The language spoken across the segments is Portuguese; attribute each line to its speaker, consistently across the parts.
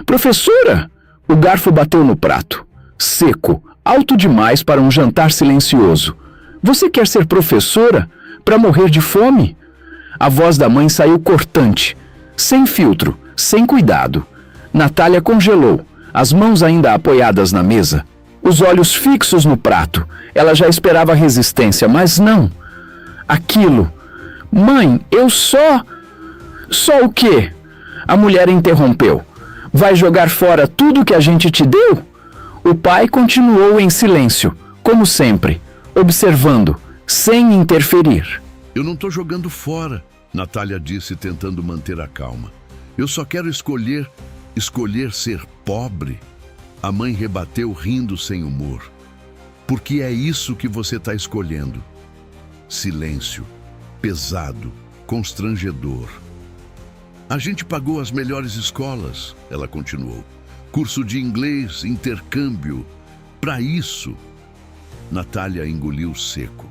Speaker 1: Professora! O garfo bateu no prato. Seco, alto demais para um jantar silencioso. Você quer ser professora? Para morrer de fome? A voz da mãe saiu cortante, sem filtro, sem cuidado. Natália congelou, as mãos ainda apoiadas na mesa, os olhos fixos no prato. Ela já esperava resistência, mas não. Aquilo. Mãe, eu só... Só o quê? A mulher interrompeu. Vai jogar fora tudo que a gente te deu? O pai continuou em silêncio, como sempre, observando, sem interferir.
Speaker 2: Eu não estou jogando fora, Natália disse, tentando manter a calma. Eu só quero escolher ser pobre. A mãe rebateu, rindo sem humor. Porque é isso que você está escolhendo. Silêncio, pesado, constrangedor. A gente pagou as melhores escolas, ela continuou. Curso de inglês, intercâmbio. Para isso, Natália engoliu seco.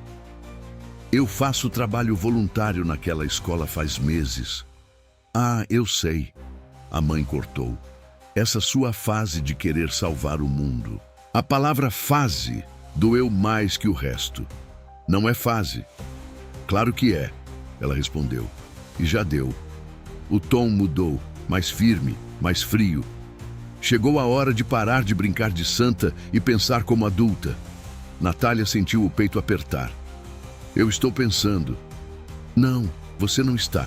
Speaker 2: Eu faço trabalho voluntário naquela escola faz meses. Ah, eu sei. A mãe cortou. Essa sua fase de querer salvar o mundo. A palavra fase doeu mais que o resto. Não é fase. Claro que é, ela respondeu. E já deu. O tom mudou, mais firme, mais frio. Chegou a hora de parar de brincar de santa e pensar como adulta. Natália sentiu o peito apertar. Eu estou pensando. Não, você não está.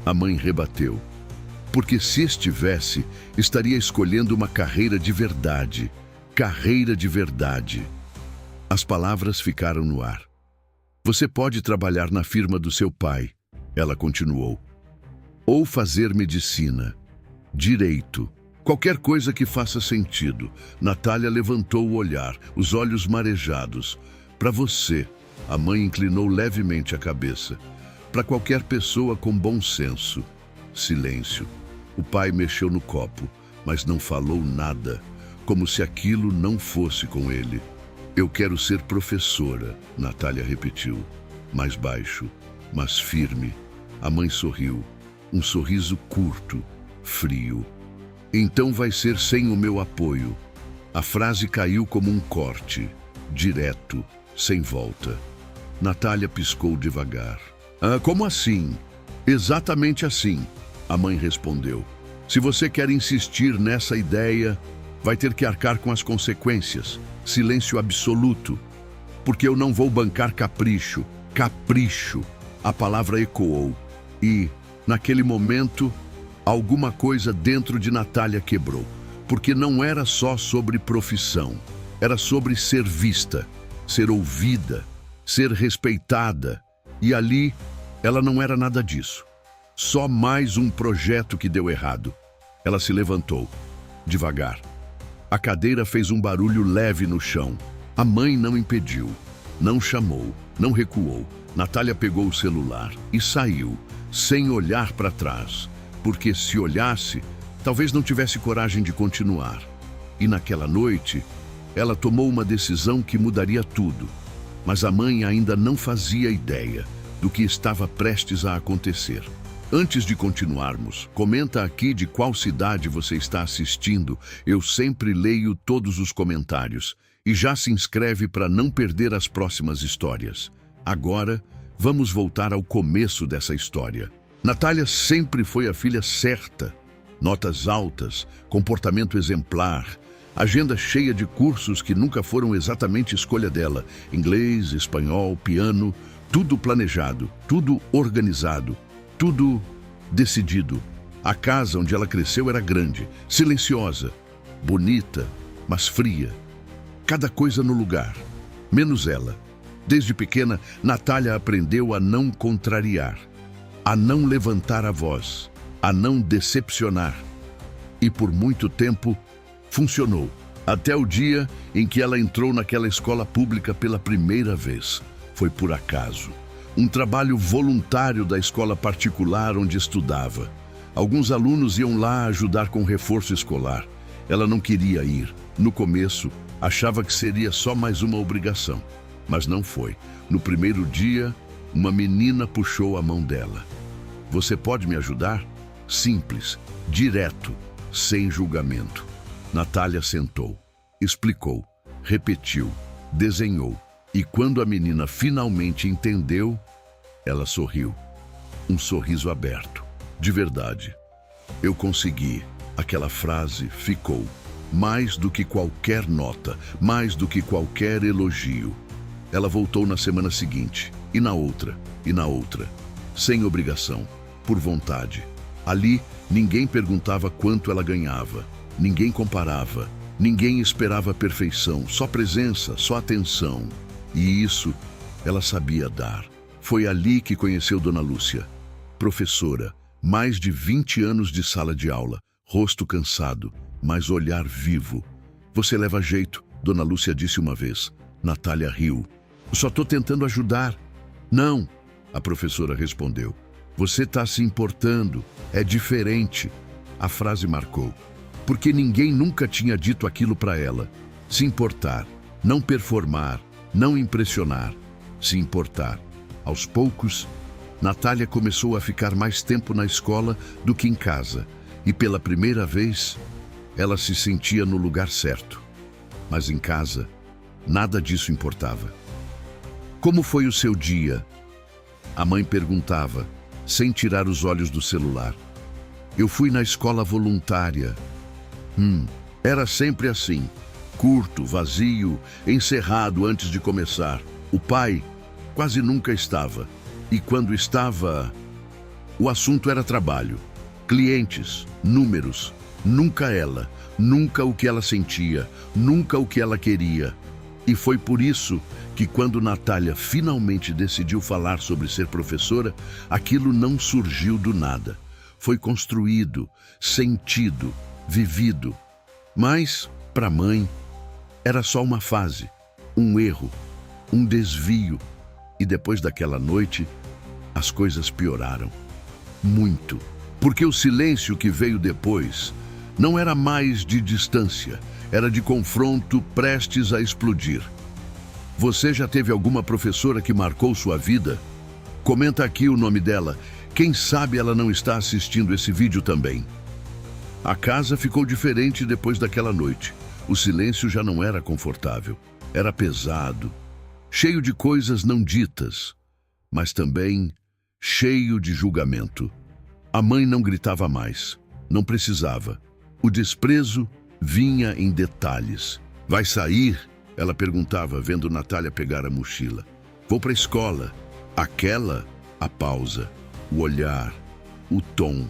Speaker 2: A mãe rebateu. Porque se estivesse, estaria escolhendo uma carreira de verdade. Carreira de verdade. As palavras ficaram no ar. Você pode trabalhar na firma do seu pai, ela continuou. Ou fazer medicina, direito, qualquer coisa que faça sentido. Natália levantou o olhar, os olhos marejados. Para você, a mãe inclinou levemente a cabeça. Para qualquer pessoa com bom senso. Silêncio. O pai mexeu no copo, mas não falou nada, como se aquilo não fosse com ele. Eu quero ser professora, Natália repetiu, mais baixo, mas firme. A mãe sorriu. Um sorriso curto, frio. Então vai ser sem o meu apoio. A frase caiu como um corte, direto, sem volta. Natália piscou devagar. Ah, como assim? Exatamente assim, a mãe respondeu. Se você quer insistir nessa ideia, vai ter que arcar com as consequências. Silêncio absoluto. Porque eu não vou bancar capricho. Capricho. A palavra ecoou. E... naquele momento, alguma coisa dentro de Natália quebrou, porque não era só sobre profissão, era sobre ser vista, ser ouvida, ser respeitada. E ali, ela não era nada disso. Só mais um projeto que deu errado. Ela se levantou, devagar. A cadeira fez um barulho leve no chão. A mãe não impediu, não chamou, não recuou. Natália pegou o celular e saiu, sem olhar para trás, porque se olhasse, talvez não tivesse coragem de continuar. E naquela noite, ela tomou uma decisão que mudaria tudo. Mas a mãe ainda não fazia ideia do que estava prestes a acontecer. Antes de continuarmos, comenta aqui de qual cidade você está assistindo. Eu sempre leio todos os comentários. E já se inscreve para não perder as próximas histórias. Agora, vamos voltar ao começo dessa história. Natália sempre foi a filha certa. Notas altas, comportamento exemplar, agenda cheia de cursos que nunca foram exatamente escolha dela. Inglês, espanhol, piano, tudo planejado, tudo organizado, tudo decidido. A casa onde ela cresceu era grande, silenciosa, bonita, mas fria. Cada coisa no lugar, menos ela. Desde pequena, Natália aprendeu a não contrariar, a não levantar a voz, a não decepcionar. E por muito tempo, funcionou. Até o dia em que ela entrou naquela escola pública pela primeira vez. Foi por acaso. Um trabalho voluntário da escola particular onde estudava. Alguns alunos iam lá ajudar com reforço escolar. Ela não queria ir. No começo, achava que seria só mais uma obrigação. Mas não foi. No primeiro dia, uma menina puxou a mão dela. Você pode me ajudar? Simples, direto, sem julgamento. Natália sentou, explicou, repetiu, desenhou. E quando a menina finalmente entendeu, ela sorriu. Um sorriso aberto. De verdade. Eu consegui. Aquela frase ficou. Mais do que qualquer nota, mais do que qualquer elogio. Ela voltou na semana seguinte, e na outra, e na outra. Sem obrigação, por vontade. Ali, ninguém perguntava quanto ela ganhava. Ninguém comparava. Ninguém esperava a perfeição. Só presença, só atenção. E isso ela sabia dar. Foi ali que conheceu Dona Lúcia. Professora, mais de 20 anos de sala de aula, rosto cansado, mas olhar vivo. Você leva jeito, Dona Lúcia disse uma vez. Natália riu. Só estou tentando ajudar. Não, a professora respondeu. Você está se importando, é diferente. A frase marcou, porque ninguém nunca tinha dito aquilo para ela. Se importar, não performar, não impressionar, se importar. Aos poucos, Natália começou a ficar mais tempo na escola do que em casa. E pela primeira vez, ela se sentia no lugar certo. Mas em casa, nada disso importava. Como foi o seu dia? A mãe perguntava, sem tirar os olhos do celular. Eu fui na escola voluntária. Era sempre assim. Curto, vazio, encerrado antes de começar. O pai quase nunca estava. E quando estava, o assunto era trabalho. Clientes, números. Nunca ela, nunca o que ela sentia, nunca o que ela queria. E foi por isso que quando Natália finalmente decidiu falar sobre ser professora, aquilo não surgiu do nada. Foi construído, sentido, vivido. Mas, para a mãe, era só uma fase, um erro, um desvio. E depois daquela noite, as coisas pioraram. Muito. Porque o silêncio que veio depois não era mais de distância, era de confronto prestes a explodir. Você já teve alguma professora que marcou sua vida? Comenta aqui o nome dela. Quem sabe ela não está assistindo esse vídeo também. A casa ficou diferente depois daquela noite. O silêncio já não era confortável. Era pesado, cheio de coisas não ditas, mas também cheio de julgamento. A mãe não gritava mais. Não precisava. O desprezo vinha em detalhes. Vai sair? Ela perguntava, vendo Natália pegar a mochila. Vou para a escola. Aquela, a pausa, o olhar, o tom.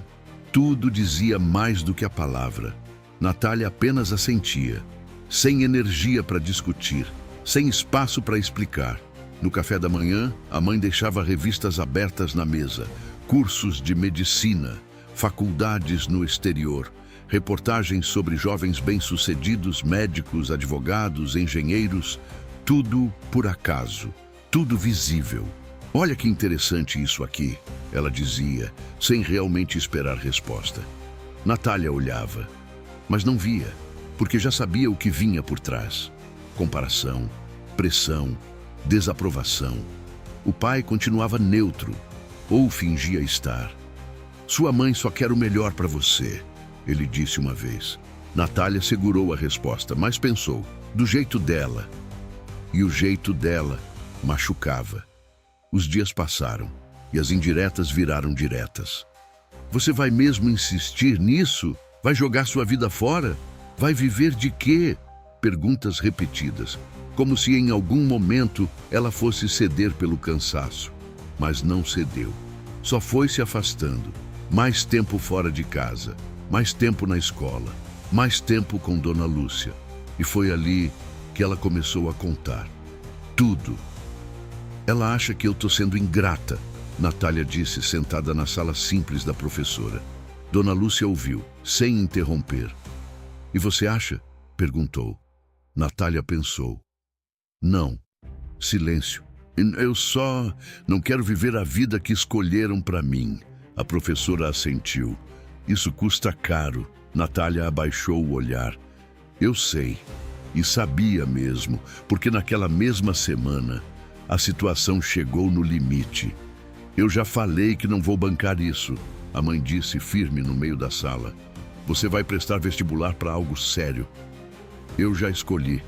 Speaker 2: Tudo dizia mais do que a palavra. Natália apenas assentia, sem energia para discutir, sem espaço para explicar. No café da manhã, a mãe deixava revistas abertas na mesa, cursos de medicina, faculdades no exterior, reportagens sobre jovens bem-sucedidos, médicos, advogados, engenheiros, tudo por acaso, tudo visível. Olha que interessante isso aqui, ela dizia, sem realmente esperar resposta. Natália olhava, mas não via, porque já sabia o que vinha por trás. Comparação, pressão, desaprovação. O pai continuava neutro, ou fingia estar. Sua mãe só quer o melhor para você, ele disse uma vez. Natália segurou a resposta, mas pensou, do jeito dela. E o jeito dela machucava. Os dias passaram e as indiretas viraram diretas. Você vai mesmo insistir nisso? Vai jogar sua vida fora? Vai viver de quê? Perguntas repetidas, como se em algum momento ela fosse ceder pelo cansaço. Mas não cedeu. Só foi se afastando. Mais tempo fora de casa, mais tempo na escola, mais tempo com Dona Lúcia. E foi ali que ela começou a contar. Tudo. Ela acha que eu estou sendo ingrata, Natália disse, sentada na sala simples da professora. Dona Lúcia ouviu, sem interromper. E você acha? Perguntou. Natália pensou. Não. Silêncio. Eu só não quero viver a vida que escolheram para mim. A professora assentiu. Isso custa caro. Natália abaixou o olhar. Eu sei. E sabia mesmo, porque naquela mesma semana a situação chegou no limite. Eu já falei que não vou bancar isso, a mãe disse firme no meio da sala. Você vai prestar vestibular para algo sério. Eu já escolhi,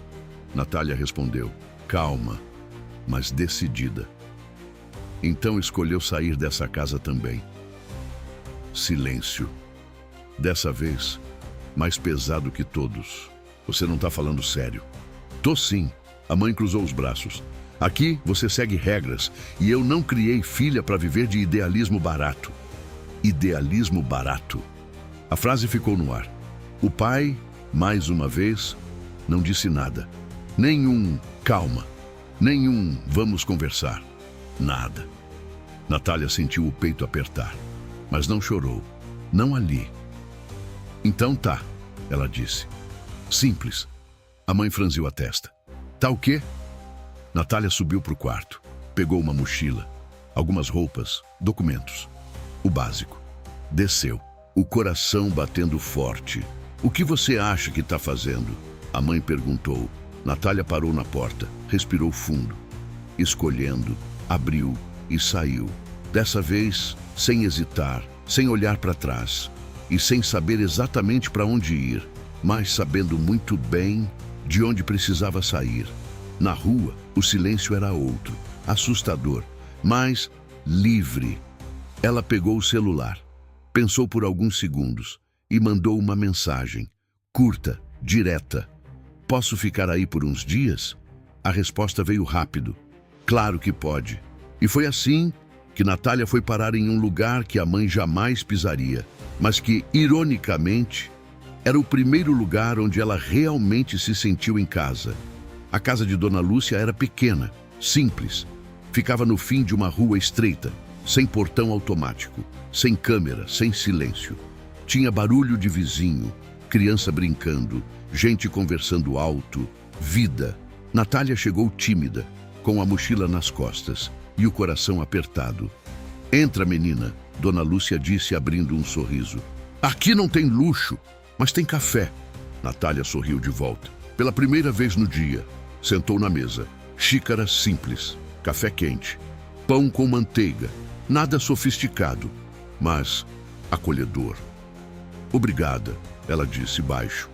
Speaker 2: Natália respondeu, calma, mas decidida. Então escolheu sair dessa casa também. Silêncio. Dessa vez, mais pesado que todos. Você não está falando sério. Tô sim. A mãe cruzou os braços. Aqui você segue regras e eu não criei filha para viver de idealismo barato. Idealismo barato. A frase ficou no ar. O pai, mais uma vez, não disse nada. Nenhum calma. Nenhum vamos conversar. Nada. Natália sentiu o peito apertar, mas não chorou. Não ali. Então tá, ela disse. Simples. A mãe franziu a testa. Tá o quê? Natália subiu para o quarto. Pegou uma mochila, algumas roupas, documentos. O básico. Desceu, o coração batendo forte. O que você acha que está fazendo? A mãe perguntou. Natália parou na porta, respirou fundo. Escolhendo, abriu e saiu. Dessa vez, sem hesitar, sem olhar para trás e sem saber exatamente para onde ir, mas sabendo muito bem de onde precisava sair. Na rua, o silêncio era outro, assustador, mas livre. Ela pegou o celular, pensou por alguns segundos e mandou uma mensagem, curta, direta. Posso ficar aí por uns dias? A resposta veio rápido. Claro que pode. E foi assim que Natália foi parar em um lugar que a mãe jamais pisaria, mas que, ironicamente, era o primeiro lugar onde ela realmente se sentiu em casa. A casa de Dona Lúcia era pequena, simples. Ficava no fim de uma rua estreita, sem portão automático, sem câmera, sem silêncio. Tinha barulho de vizinho, criança brincando, gente conversando alto, vida. Natália chegou tímida, com a mochila nas costas e o coração apertado. Entra, menina, Dona Lúcia disse abrindo um sorriso. Aqui não tem luxo, mas tem café. Natália sorriu de volta. Pela primeira vez no dia, sentou na mesa. Xícara simples, café quente, pão com manteiga, nada sofisticado, mas acolhedor. Obrigada, ela disse baixo.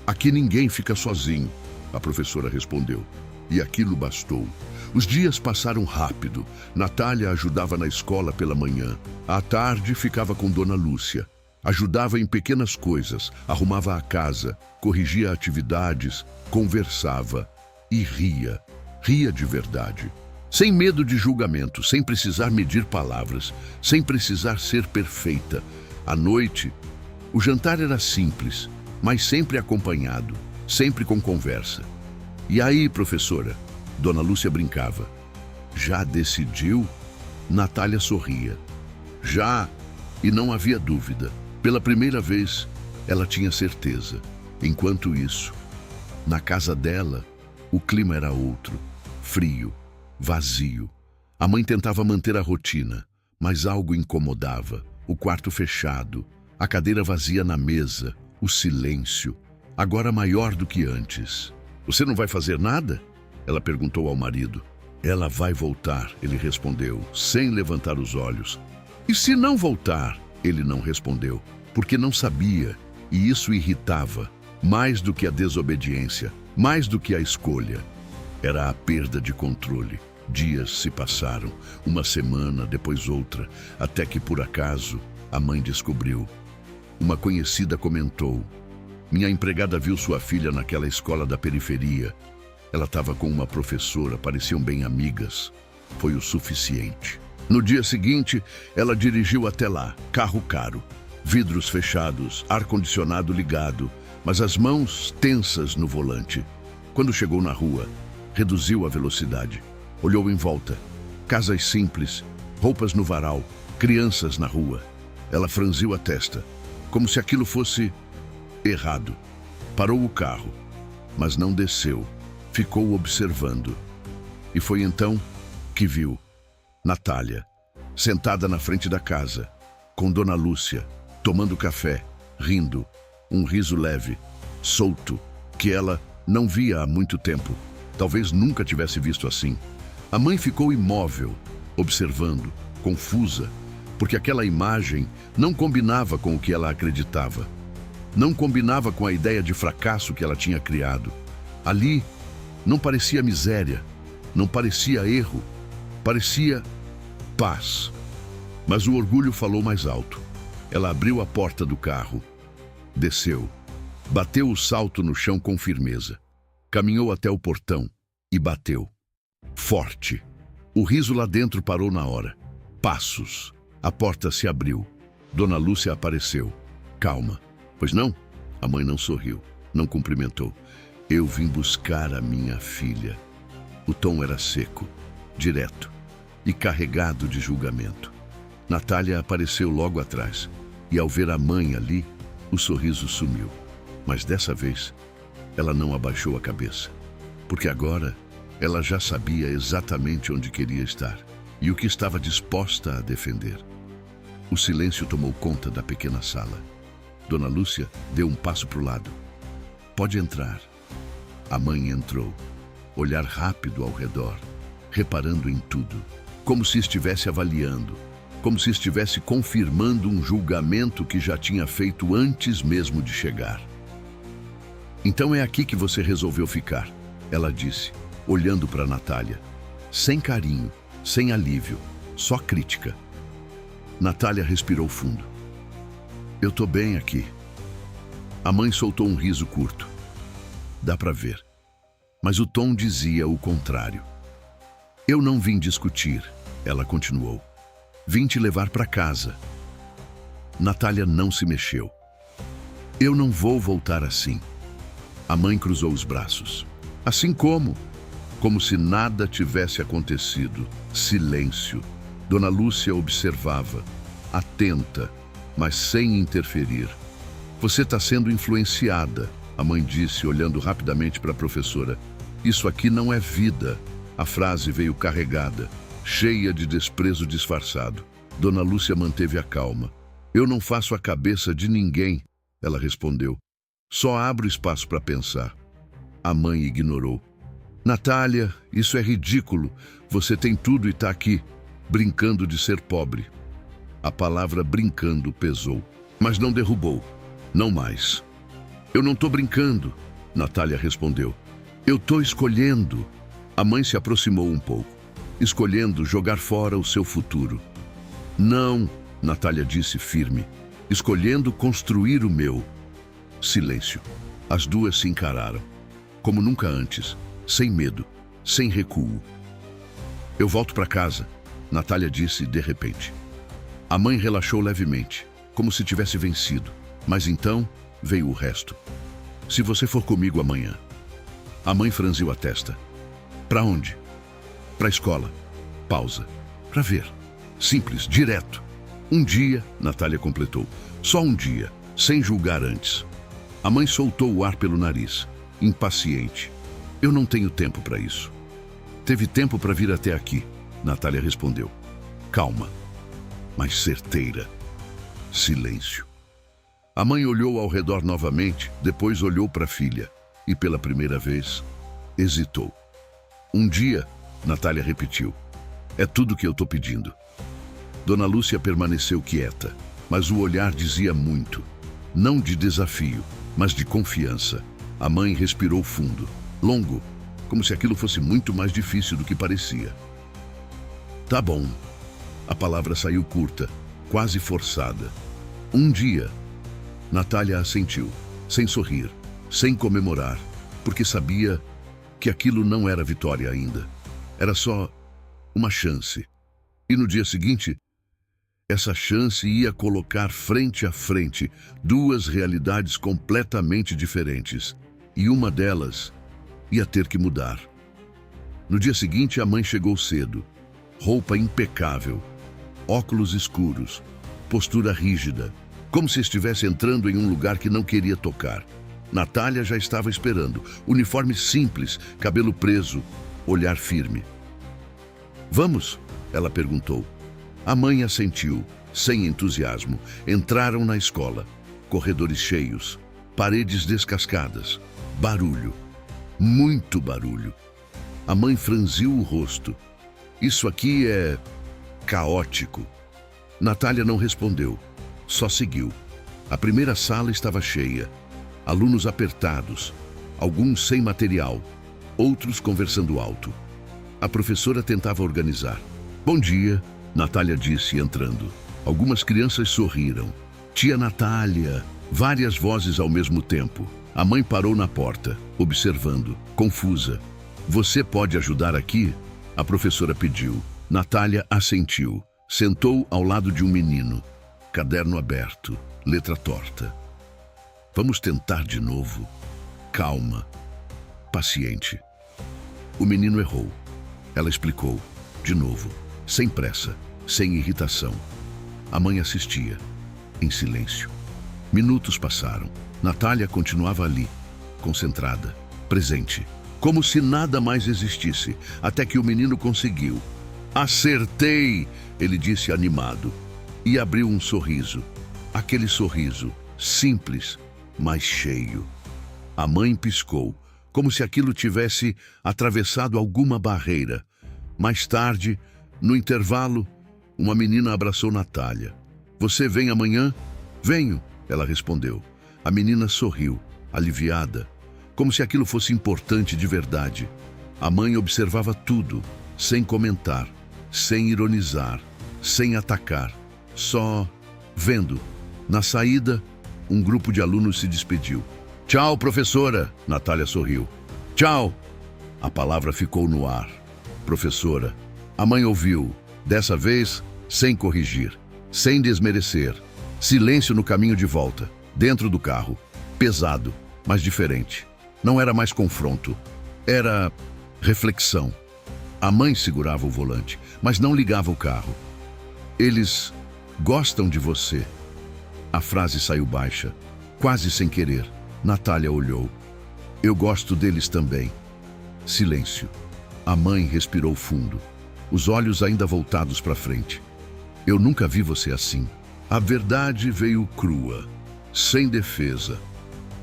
Speaker 2: Aqui ninguém fica sozinho, a professora respondeu. E aquilo bastou. Os dias passaram rápido. Natália ajudava na escola pela manhã. À tarde ficava com Dona Lúcia. Ajudava em pequenas coisas, arrumava a casa, corrigia atividades, conversava e ria. Ria de verdade. Sem medo de julgamento, sem precisar medir palavras, sem precisar ser perfeita. À noite, o jantar era simples, mas sempre acompanhado, sempre com conversa. E aí, professora? Dona Lúcia brincava. Já decidiu? Natália sorria. Já, e não havia dúvida. Pela primeira vez, ela tinha certeza. Enquanto isso, na casa dela, o clima era outro, frio, vazio. A mãe tentava manter a rotina, mas algo incomodava. O quarto fechado, a cadeira vazia na mesa, o silêncio, agora maior do que antes. Você não vai fazer nada? Ela perguntou ao marido. Ela vai voltar, ele respondeu, sem levantar os olhos. E se não voltar? Ele não respondeu, porque não sabia, e isso irritava, mais do que a desobediência, mais do que a escolha. Era a perda de controle. Dias se passaram, uma semana, depois outra, até que, por acaso, a mãe descobriu. Uma conhecida comentou: minha empregada viu sua filha naquela escola da periferia. Ela estava com uma professora, pareciam bem amigas. Foi o suficiente. No dia seguinte, ela dirigiu até lá, carro caro, vidros fechados, ar-condicionado ligado, mas as mãos tensas no volante. Quando chegou na rua, reduziu a velocidade. Olhou em volta. Casas simples, roupas no varal, crianças na rua. Ela franziu a testa, como se aquilo fosse errado. Parou o carro, mas não desceu. Ficou observando. E foi então que viu Natália, sentada na frente da casa, com Dona Lúcia, tomando café, rindo, um riso leve, solto, que ela não via há muito tempo. Talvez nunca tivesse visto assim. A mãe ficou imóvel, observando, confusa, porque aquela imagem não combinava com o que ela acreditava. Não combinava com a ideia de fracasso que ela tinha criado. Ali não parecia miséria, não parecia erro, parecia paz. Mas o orgulho falou mais alto. Ela abriu a porta do carro, desceu, bateu o salto no chão com firmeza, caminhou até o portão e bateu. Forte. O riso lá dentro parou na hora. Passos. A porta se abriu. Dona Lúcia apareceu. Calma. Pois não? A mãe não sorriu, não cumprimentou. Eu vim buscar a minha filha. O tom era seco, direto e carregado de julgamento. Natália apareceu logo atrás e, ao ver a mãe ali, o sorriso sumiu. Mas dessa vez, ela não abaixou a cabeça, porque agora ela já sabia exatamente onde queria estar e o que estava disposta a defender. O silêncio tomou conta da pequena sala. Dona Lúcia deu um passo para o lado. Pode entrar. A mãe entrou, olhar rápido ao redor, reparando em tudo, como se estivesse avaliando, como se estivesse confirmando um julgamento que já tinha feito antes mesmo de chegar. Então é aqui que você resolveu ficar, ela disse, olhando para Natália, sem carinho, sem alívio, só crítica. Natália respirou fundo. Eu tô bem aqui. A mãe soltou um riso curto. Dá para ver. Mas o tom dizia o contrário. Eu não vim discutir, ela continuou. Vim te levar para casa. Natália não se mexeu. Eu não vou voltar assim. A mãe cruzou os braços. Assim como se nada tivesse acontecido. Silêncio. Dona Lúcia observava, atenta, mas sem interferir. Você está sendo influenciada, a mãe disse, olhando rapidamente para a professora. Isso aqui não é vida. A frase veio carregada, cheia de desprezo disfarçado. Dona Lúcia manteve a calma. Eu não faço a cabeça de ninguém, ela respondeu. Só abro espaço para pensar. A mãe ignorou. Natália, isso é ridículo. Você tem tudo e está aqui, brincando de ser pobre. A palavra brincando pesou, mas não derrubou. Não mais. Eu não estou brincando, Natália respondeu. Eu estou escolhendo. A mãe se aproximou um pouco, escolhendo jogar fora o seu futuro. Não, Natália disse firme, escolhendo construir o meu. Silêncio. As duas se encararam, como nunca antes, sem medo, sem recuo. Eu volto para casa, Natália disse de repente. A mãe relaxou levemente, como se tivesse vencido, mas então veio o resto. Se você for comigo amanhã. A mãe franziu a testa. Para onde? Para a escola. Pausa. Para ver. Simples, direto. Um dia, Natália completou. Só um dia, sem julgar antes. A mãe soltou o ar pelo nariz, impaciente. Eu não tenho tempo para isso. Teve tempo para vir até aqui, Natália respondeu. Calma, mas certeira. Silêncio. A mãe olhou ao redor novamente, depois olhou para a filha e, pela primeira vez, hesitou. Um dia, Natália repetiu. É tudo que eu estou pedindo. Dona Lúcia permaneceu quieta, mas o olhar dizia muito. Não de desafio, mas de confiança. A mãe respirou fundo, longo, como se aquilo fosse muito mais difícil do que parecia. Tá bom. A palavra saiu curta, quase forçada. Um dia, Natália assentiu, sem sorrir, sem comemorar, porque sabia que aquilo não era vitória ainda. Era só uma chance. E no dia seguinte, essa chance ia colocar frente a frente duas realidades completamente diferentes. E uma delas ia ter que mudar. No dia seguinte, a mãe chegou cedo. Roupa impecável, óculos escuros, postura rígida, como se estivesse entrando em um lugar que não queria tocar. Natália já estava esperando, uniforme simples, cabelo preso, olhar firme. Vamos? Ela perguntou. A mãe assentiu, sem entusiasmo. Entraram na escola. Corredores cheios, paredes descascadas, barulho, muito barulho. A mãe franziu o rosto. Isso aqui é caótico. Natália não respondeu, só seguiu. A primeira sala estava cheia. Alunos apertados, alguns sem material, outros conversando alto. A professora tentava organizar. Bom dia, Natália disse, entrando. Algumas crianças sorriram. Tia Natália, várias vozes ao mesmo tempo. A mãe parou na porta, observando, confusa. Você pode ajudar aqui? A professora pediu. Natália assentiu. Sentou ao lado de um menino. Caderno aberto, letra torta. Vamos tentar de novo. Calma. Paciente. O menino errou. Ela explicou. De novo. Sem pressa. Sem irritação. A mãe assistia. Em silêncio. Minutos passaram. Natália continuava ali. Concentrada. Presente. Como se nada mais existisse. Até que o menino conseguiu. Acertei! Ele disse animado. E abriu um sorriso. Aquele sorriso. Simples, mas cheio. A mãe piscou, como se aquilo tivesse atravessado alguma barreira. Mais tarde, no intervalo, uma menina abraçou Natália. Você vem amanhã? Venho, ela respondeu. A menina sorriu, aliviada, como se aquilo fosse importante de verdade. A mãe observava tudo, sem comentar, sem ironizar, sem atacar, só vendo. Na saída, um grupo de alunos se despediu. Tchau, professora, Natália sorriu. Tchau. A palavra ficou no ar. Professora. A mãe ouviu, dessa vez, sem corrigir, sem desmerecer. Silêncio no caminho de volta, dentro do carro. Pesado, mas diferente. Não era mais confronto. Era reflexão. A mãe segurava o volante, mas não ligava o carro. Eles gostam de você. A frase saiu baixa, quase sem querer. Natália olhou. Eu gosto deles também. Silêncio. A mãe respirou fundo, os olhos ainda voltados para frente. Eu nunca vi você assim. A verdade veio crua, sem defesa.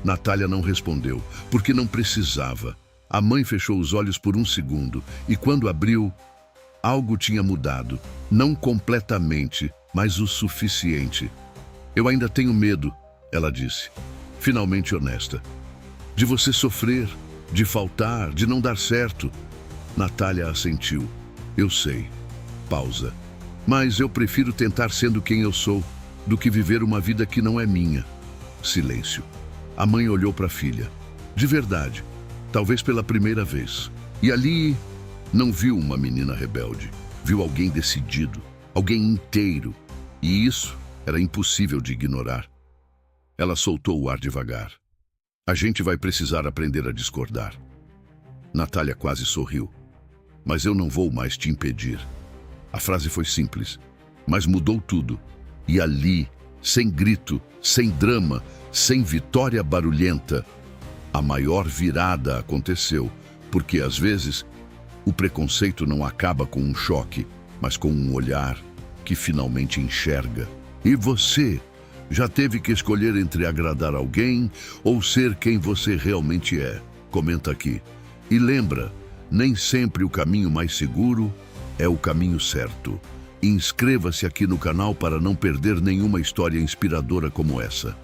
Speaker 2: Natália não respondeu, porque não precisava. A mãe fechou os olhos por um segundo e quando abriu, algo tinha mudado. Não completamente, mas o suficiente. Eu ainda tenho medo, ela disse, finalmente honesta. De você sofrer, de faltar, de não dar certo. Natália assentiu. Eu sei. Pausa. Mas eu prefiro tentar sendo quem eu sou, do que viver uma vida que não é minha. Silêncio. A mãe olhou para a filha. De verdade, talvez pela primeira vez. E ali não viu uma menina rebelde. Viu alguém decidido, alguém inteiro. E isso era impossível de ignorar. Ela soltou o ar devagar. A gente vai precisar aprender a discordar. Natália quase sorriu. Mas eu não vou mais te impedir. A frase foi simples, mas mudou tudo. E ali, sem grito, sem drama, sem vitória barulhenta, a maior virada aconteceu, porque às vezes o preconceito não acaba com um choque, mas com um olhar que finalmente enxerga. E você já teve que escolher entre agradar alguém ou ser quem você realmente é? Comenta aqui. E lembra, nem sempre o caminho mais seguro é o caminho certo. Inscreva-se aqui no canal para não perder nenhuma história inspiradora como essa.